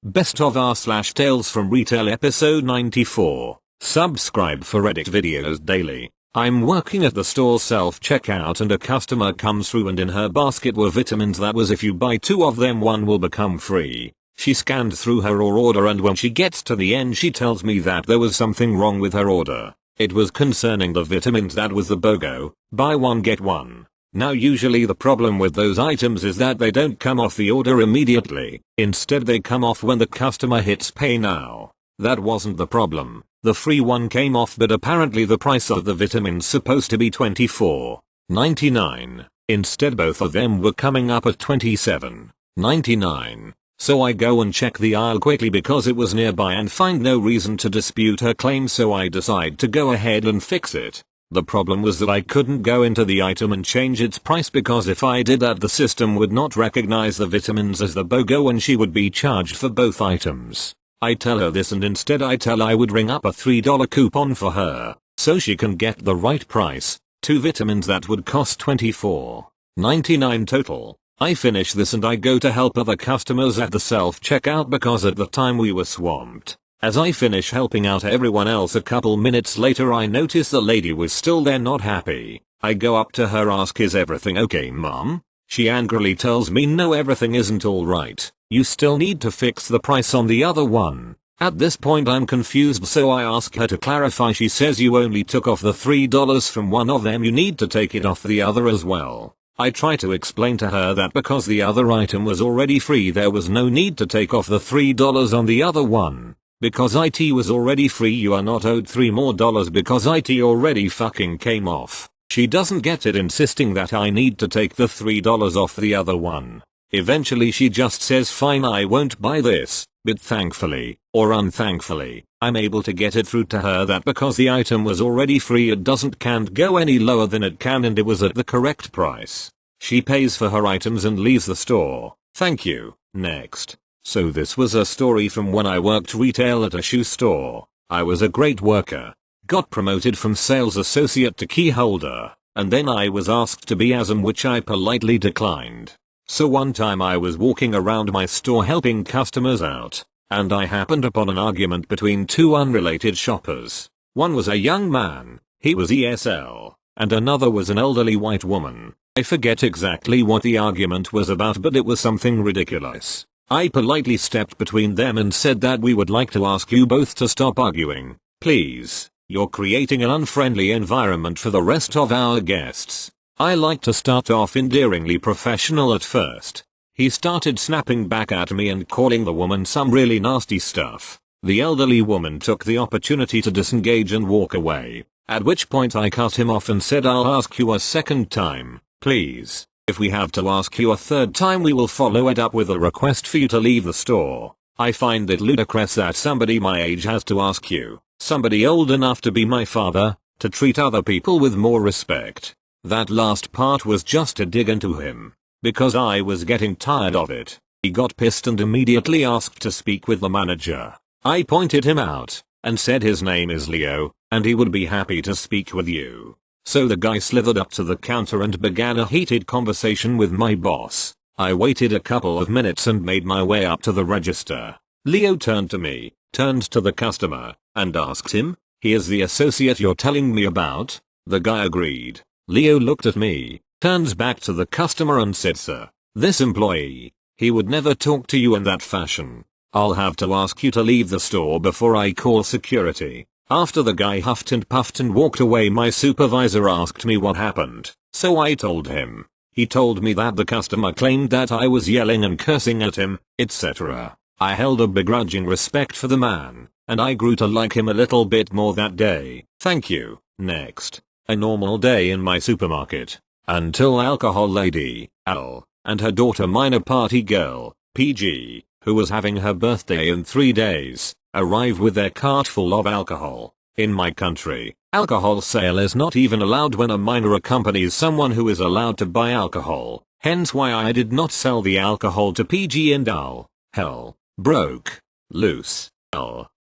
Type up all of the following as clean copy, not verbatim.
Best of R / Tales from Retail episode 94. Subscribe for Reddit videos daily. I'm working at the store self-checkout and a customer comes through and in her basket were vitamins that was if you buy 2 of them one will become free. She scanned through her order and when she gets to the end she tells me that there was something wrong with her order. It was concerning the vitamins that was the BOGO, buy one get one. Now usually the problem with those items is that they don't come off the order immediately, instead they come off when the customer hits pay now. That wasn't the problem, the free one came off but apparently the price of the vitamins supposed to be $24.99. Instead both of them were coming up at $27.99. So I go and check the aisle quickly because it was nearby and find no reason to dispute her claim, so I decide to go ahead and fix it. The problem was that I couldn't go into the item and change its price because if I did that the system would not recognize the vitamins as the BOGO and she would be charged for both items. I tell her this and instead I tell I would ring up a $3 coupon for her, so she can get the right price, 2 vitamins that would cost $24.99 total. I finish this and I go to help other customers at the self-checkout because at the time we were swamped. As I finish helping out everyone else a couple minutes later I notice the lady was still there not happy. I go up to her ask is everything okay mom? She angrily tells me no everything isn't alright, you still need to fix the price on the other one. At this point I'm confused so I ask her to clarify. She says you only took off the $3 from one of them, you need to take it off the other as well. I try to explain to her that because the other item was already free there was no need to take off the $3 on the other one. Because IT was already free you are not owed $3 more because IT already fucking came off. She doesn't get it, insisting that I need to take the $3 off the other one. Eventually she just says fine I won't buy this, but thankfully, or unthankfully, I'm able to get it through to her that because the item was already free it can't go any lower than it can and it was at the correct price. She pays for her items and leaves the store. Thank you. Next. So this was a story from when I worked retail at a shoe store. I was a great worker, got promoted from sales associate to key holder, and then I was asked to be ASM which I politely declined. So one time I was walking around my store helping customers out, and I happened upon an argument between 2 unrelated shoppers. One was a young man, he was ESL, and another was an elderly white woman. I forget exactly what the argument was about but it was something ridiculous. I politely stepped between them and said that we would like to ask you both to stop arguing, please. You're creating an unfriendly environment for the rest of our guests. I like to start off endearingly professional at first. He started snapping back at me and calling the woman some really nasty stuff. The elderly woman took the opportunity to disengage and walk away, at which point I cut him off and said I'll ask you a second time, please. If we have to ask you a third time we will follow it up with a request for you to leave the store. I find it ludicrous that somebody my age has to ask you, somebody old enough to be my father, to treat other people with more respect. That last part was just a dig into him. Because I was getting tired of it. He got pissed and immediately asked to speak with the manager. I pointed him out, and said his name is Leo, and he would be happy to speak with you. So the guy slithered up to the counter and began a heated conversation with my boss. I waited a couple of minutes and made my way up to the register. Leo turned to me, turned to the customer, and asked him, "He is the associate you're telling me about?" The guy agreed. Leo looked at me, turns back to the customer and said, "Sir, this employee, he would never talk to you in that fashion. I'll have to ask you to leave the store before I call security." After the guy huffed and puffed and walked away my supervisor asked me what happened, so I told him. He told me that the customer claimed that I was yelling and cursing at him, etc. I held a begrudging respect for the man, and I grew to like him a little bit more that day. Thank you. Next. A normal day in my supermarket. Until alcohol lady, Al, and her daughter minor party girl, PG, who was having her birthday in 3 days, arrive with their cart full of alcohol. In my country, alcohol sale is not even allowed when a minor accompanies someone who is allowed to buy alcohol, hence why I did not sell the alcohol to PG and Al. Hell, broke, loose,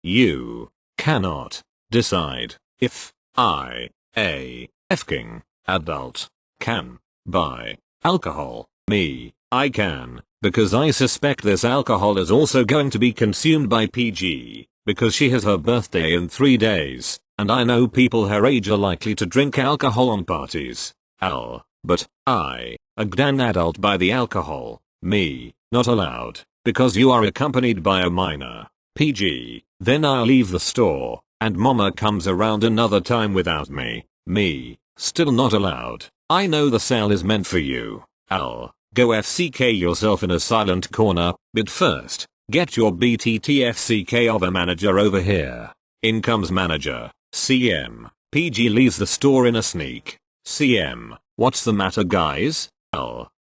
you cannot decide if I, a fucking adult, can buy alcohol. Me, I can, because I suspect this alcohol is also going to be consumed by PG, because she has her birthday in 3 days, and I know people her age are likely to drink alcohol on parties. But I, a grown adult, buy the alcohol. Me, not allowed, because you are accompanied by a minor. PG, then I'll leave the store, and mama comes around another time without me. Me, still not allowed. I know the sale is meant for you. Go FCK yourself in a silent corner, but first, get your BTTFCK of a manager over here. In comes manager, CM. PG leaves the store in a sneak. CM, what's the matter guys?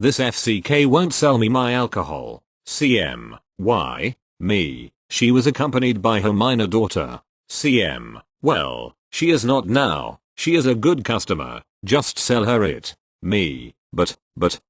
This FCK won't sell me my alcohol. CM, why? Me, she was accompanied by her minor daughter. CM, well, she is not now, she is a good customer, just sell her it. Me, but,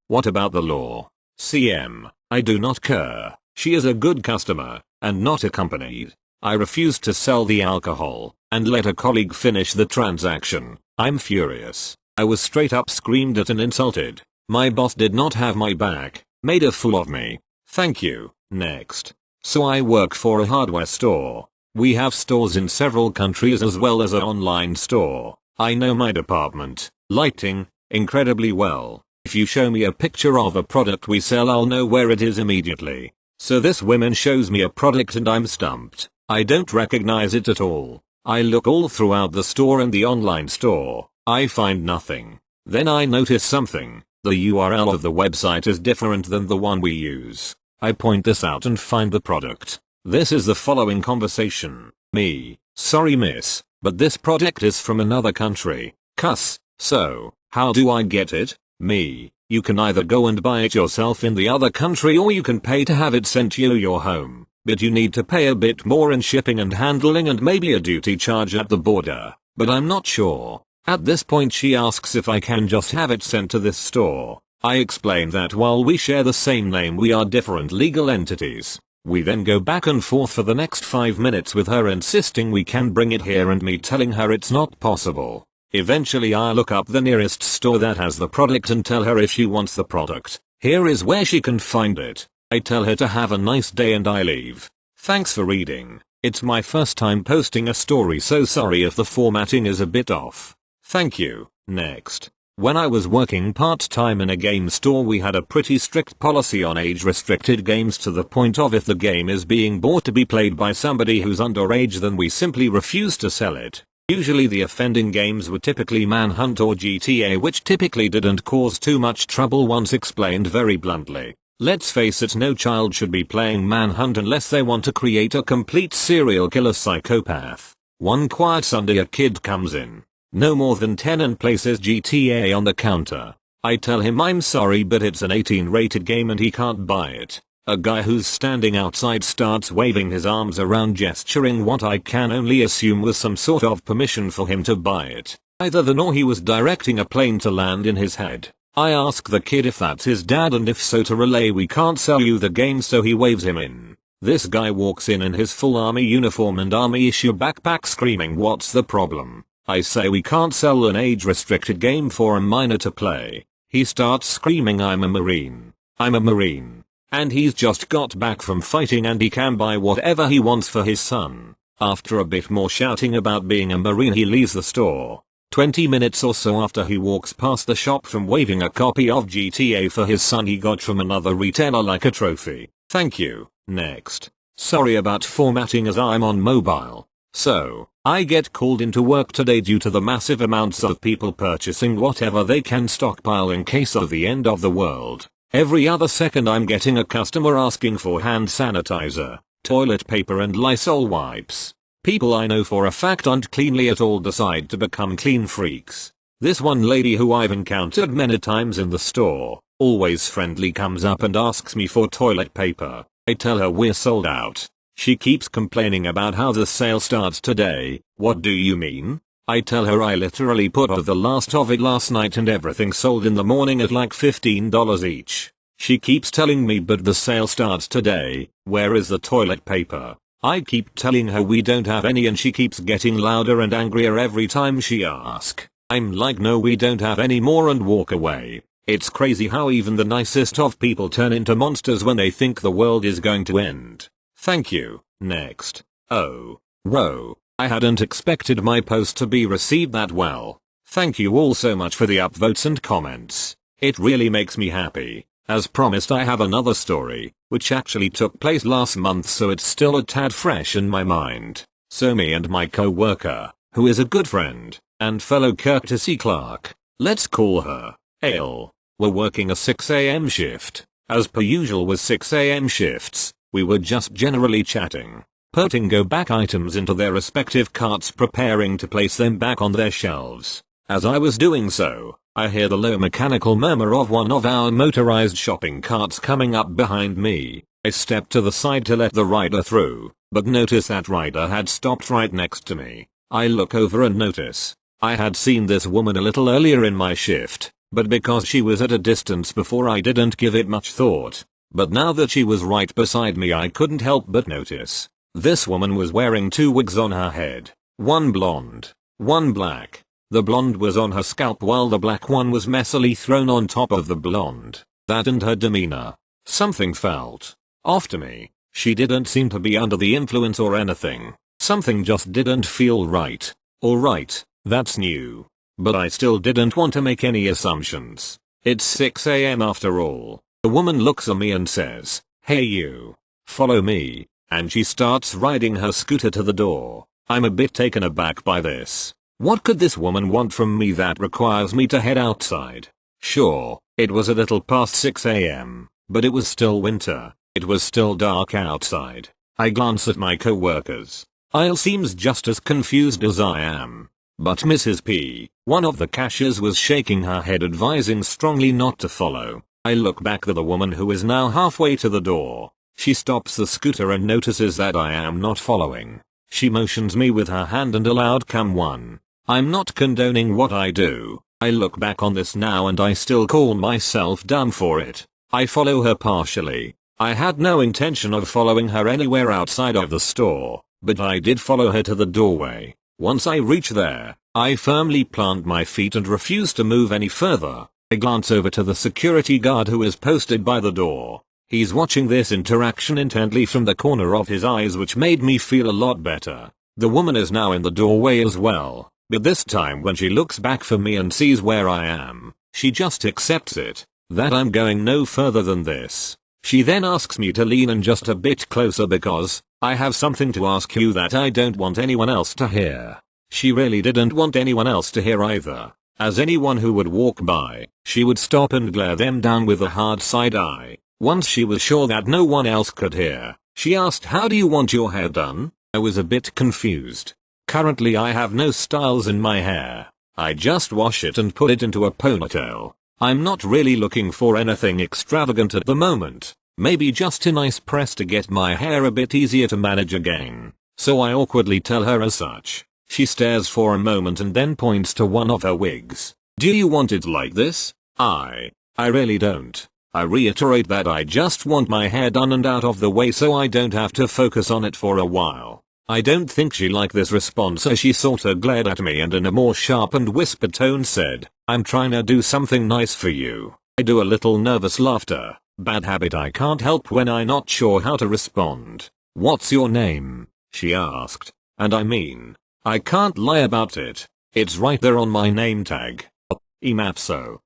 what about the law? CM, I do not care, she is a good customer, and not accompanied. I refused to sell the alcohol, and let a colleague finish the transaction. I'm furious. I was straight up screamed at and insulted. My boss did not have my back, made a fool of me. Thank you. Next. So I work for a hardware store. We have stores in several countries as well as an online store. I know my department, lighting, incredibly well. If you show me a picture of a product we sell, I'll know where it is immediately. So this woman shows me a product and I'm stumped. I don't recognize it at all. I look all throughout the store and the online store. I find nothing. Then I notice something. The URL of the website is different than the one we use. I point this out and find the product. This is the following conversation. Me, sorry miss, but this product is from another country. Cuss, so, how do I get it? Me, you can either go and buy it yourself in the other country or you can pay to have it sent to your home. But you need to pay a bit more in shipping and handling and maybe a duty charge at the border. But I'm not sure. At this point she asks if I can just have it sent to this store. I explain that while we share the same name we are different legal entities. We then go back and forth for the next 5 minutes with her insisting we can bring it here and me telling her it's not possible. Eventually I look up the nearest store that has the product and tell her if she wants the product. Here is where she can find it. I tell her to have a nice day and I leave. Thanks for reading. It's my first time posting a story, so sorry if the formatting is a bit off. Thank you. Next. When I was working part-time in a game store, we had a pretty strict policy on age-restricted games, to the point of if the game is being bought to be played by somebody who's underage, then we simply refuse to sell it. Usually the offending games were typically Manhunt or GTA, which typically didn't cause too much trouble once explained very bluntly. Let's face it, no child should be playing Manhunt unless they want to create a complete serial killer psychopath. One quiet Sunday a kid comes in. No more than 10 and places GTA on the counter. I tell him I'm sorry but it's an 18 rated game and he can't buy it. A guy who's standing outside starts waving his arms around, gesturing what I can only assume was some sort of permission for him to buy it. Either then or he was directing a plane to land in his head. I ask the kid if that's his dad and if so to relay we can't sell you the game, so he waves him in. This guy walks in his full army uniform and army issue backpack screaming, "What's the problem?" I say we can't sell an age-restricted game for a minor to play. He starts screaming, "I'm a Marine. I'm a Marine." And he's just got back from fighting and he can buy whatever he wants for his son. After a bit more shouting about being a Marine, he leaves the store. 20 minutes or so after, he walks past the shop from waving a copy of GTA for his son he got from another retailer like a trophy. Thank you. Next. Sorry about formatting as I'm on mobile. So, I get called into work today due to the massive amounts of people purchasing whatever they can stockpile in case of the end of the world. Every other second I'm getting a customer asking for hand sanitizer, toilet paper and Lysol wipes. People I know for a fact aren't cleanly at all decide to become clean freaks. This one lady who I've encountered many times in the store, always friendly, comes up and asks me for toilet paper. I tell her we're sold out. She keeps complaining about how the sale starts today. What do you mean? I tell her I literally put out the last of it last night and everything sold in the morning at like $15 each. She keeps telling me but the sale starts today, where is the toilet paper? I keep telling her we don't have any and she keeps getting louder and angrier every time she asks. I'm like, no we don't have any more, and walk away. It's crazy how even the nicest of people turn into monsters when they think the world is going to end. Thank you. Next. Oh. Whoa. I hadn't expected my post to be received that well. Thank you all so much for the upvotes and comments. It really makes me happy. As promised, I have another story, which actually took place last month, so it's still a tad fresh in my mind. So me and my co-worker, who is a good friend and fellow courtesy clerk, let's call her Ale, were working a 6 a.m. shift. As per usual with 6 a.m. shifts, we were just generally chatting, putting go-back items into their respective carts, preparing to place them back on their shelves. As I was doing so, I hear the low mechanical murmur of one of our motorized shopping carts coming up behind me. I stepped to the side to let the rider through, but notice that rider had stopped right next to me. I look over and notice I had seen this woman a little earlier in my shift, but because she was at a distance before I didn't give it much thought. But now that she was right beside me, I couldn't help but notice. This woman was wearing 2 wigs on her head, one blonde, one black. The blonde was on her scalp while the black one was messily thrown on top of the blonde. That and her demeanor. Something felt off to me. She didn't seem to be under the influence or anything. Something just didn't feel right. Alright, that's new. But I still didn't want to make any assumptions. It's 6 a.m. after all. The woman looks at me and says, "Hey you. Follow me," and she starts riding her scooter to the door. I'm a bit taken aback by this. What could this woman want from me that requires me to head outside? Sure, it was a little past 6 a.m., but it was still winter. It was still dark outside. I glance at my co-workers. Il seems just as confused as I am. But Mrs. P, one of the cashiers, was shaking her head, advising strongly not to follow. I look back at the woman, who is now halfway to the door. She stops the scooter and notices that I am not following. She motions me with her hand and allowed come one. I'm not condoning what I do. I look back on this now and I still call myself dumb for it. I follow her partially. I had no intention of following her anywhere outside of the store, but I did follow her to the doorway. Once I reach there, I firmly plant my feet and refuse to move any further. I glance over to the security guard who is posted by the door. He's watching this interaction intently from the corner of his eyes, which made me feel a lot better. The woman is now in the doorway as well. But this time when she looks back for me and sees where I am, she just accepts it, that I'm going no further than this. She then asks me to lean in just a bit closer because I have something to ask you that I don't want anyone else to hear. She really didn't want anyone else to hear either. As anyone who would walk by, she would stop and glare them down with a hard side eye. Once she was sure that no one else could hear, she asked, "How do you want your hair done?" I was a bit confused. Currently I have no styles in my hair. I just wash it and put it into a ponytail. I'm not really looking for anything extravagant at the moment. Maybe just a nice press to get my hair a bit easier to manage again. So I awkwardly tell her as such. She stares for a moment and then points to one of her wigs. "Do you want it like this?" I really don't. I reiterate that I just want my hair done and out of the way so I don't have to focus on it for a while. I don't think she liked this response, so she sorta glared at me and in a more sharp and whispered tone said, "I'm trying to do something nice for you." I do a little nervous laughter, bad habit I can't help when I'm not sure how to respond. "What's your name?" she asked. And I can't lie about it. It's right there on my name tag. Emapso.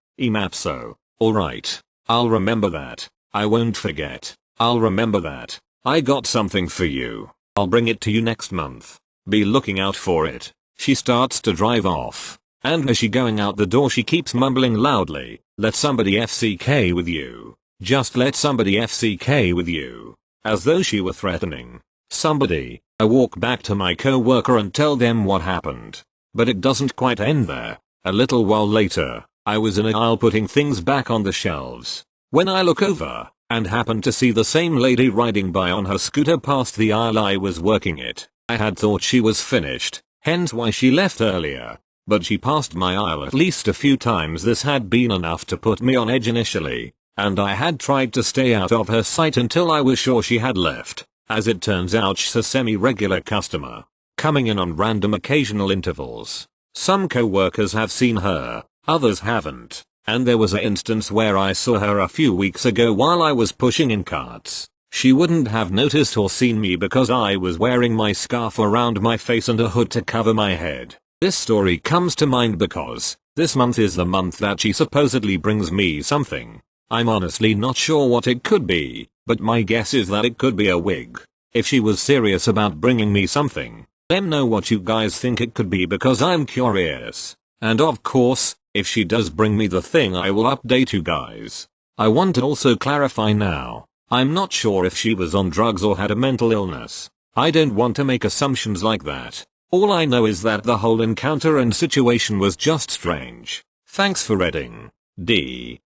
Alright. I'll remember that. I won't forget. I'll remember that. I got something for you. I'll bring it to you next month. Be looking out for it. She starts to drive off. And as she going out the door she keeps mumbling loudly, "Let somebody FCK with you. Just let somebody FCK with you." As though she were threatening somebody. I walk back to my co-worker and tell them what happened. But it doesn't quite end there. A little while later, I was in an aisle putting things back on the shelves. When I look over, and happen to see the same lady riding by on her scooter past the aisle I was working it. I had thought she was finished, hence why she left earlier. But she passed my aisle at least a few times. This had been enough to put me on edge initially, and I had tried to stay out of her sight until I was sure she had left. As it turns out, she's a semi-regular customer, coming in on random occasional intervals. Some co-workers have seen her, others haven't. And there was an instance where I saw her a few weeks ago while I was pushing in carts. She wouldn't have noticed or seen me because I was wearing my scarf around my face and a hood to cover my head. This story comes to mind because this month is the month that she supposedly brings me something. I'm honestly not sure what it could be, but my guess is that it could be a wig. If she was serious about bringing me something, let me know what you guys think it could be because I'm curious. And of course, if she does bring me the thing, I will update you guys. I want to also clarify now, I'm not sure if she was on drugs or had a mental illness. I don't want to make assumptions like that. All I know is that the whole encounter and situation was just strange. Thanks for reading. D.